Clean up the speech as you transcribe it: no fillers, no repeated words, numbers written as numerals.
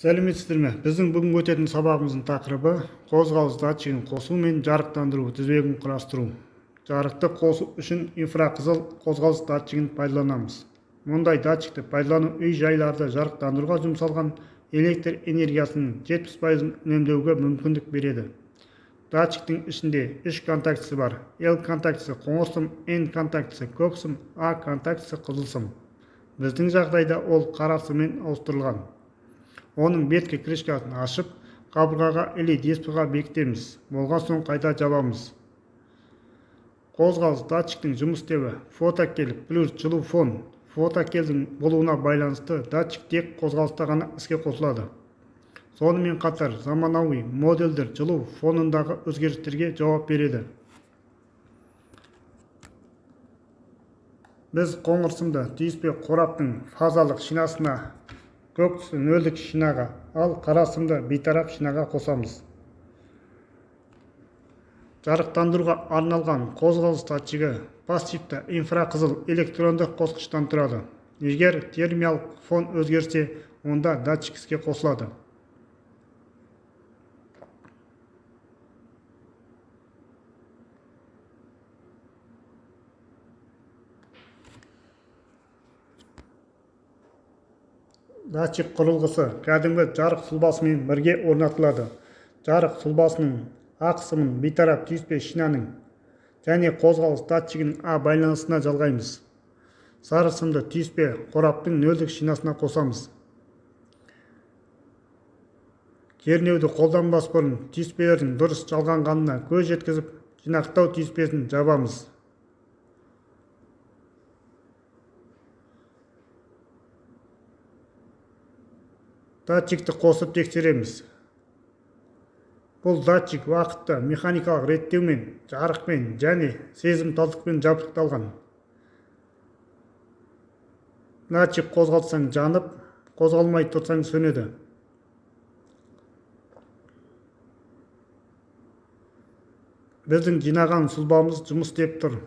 Сәлеметсіздер ме? Біздің бүгін өтетін сабағымыздың тақырыбы қозғалыс датчигін қосу мен жарықтандыру тізбегін құрастыру. Жарықты қосу үшін инфрақызыл қозғалыс датчигін пайдаланамыз. Мұндай датчикті пайдалану үй жайларды жарықтандыруға жұмсалған электр энергиясының 70% үнемдеуге мүмкіндік береді. Датчиктің ішінде 3 контактісі бар. L контактісі қоңыр сым, N контактісі көк сым, A контактісі қызыл сым. Біздің жағдайда ол қара сыммен ауыстырылған. Оның беткі крышкасын ашып, қабырғаға или дисплейға бекітеміз. Болған соң қайта жабамыз. Қозғалыс датчиктің жұмыс істеуі. Фотокел плюс жылу фон. Фотокелдің болуына байланысты датчик тек қозғалыста ғана іске қосылады. Сонымен қатар заманауи модельдер жылу фонындағы өзгерістерге жауап береді. Біз қоңыр сымды түйіспе қораптың фазалық шинасына, көк түсті нөлдік шинаға, ал қара сымды бейтарап шинаға қосамыз. Жарықтандыруға арналған қозғалыс датчигі пассивті инфрақызыл электрондық қосқыштан тұрады. Егер термиялық фон өзгерсе, онда датчик іске қосылады. Датчик құрылғысы кәдімгі жарық сұлбасымен бірге орнатылады. Жарық сұлбасының ақ сымын бейтарап түйіспе шинаның және қозғалыс датчигінің А байланысына жалғаймыз. Сары сымды түйіспе қораптың нөлдік шинасына қосамыз. Кернеуді қолданбас бұрын түйіспелердің дұрыс жалғанғанына көз жеткізіп, жинақтау түйіспесін жабамыз. Датчикті қосып тексереміз. Бұл датчик уақытты механикалық реттеумен, жарықпен және сезімталдықпен жабдықталған. Датчик қозғалтсаң жанып, қозғалмай тұрсаң сөнеді. Біздің жинаған сұлбамыз жұмыс істеп тұр.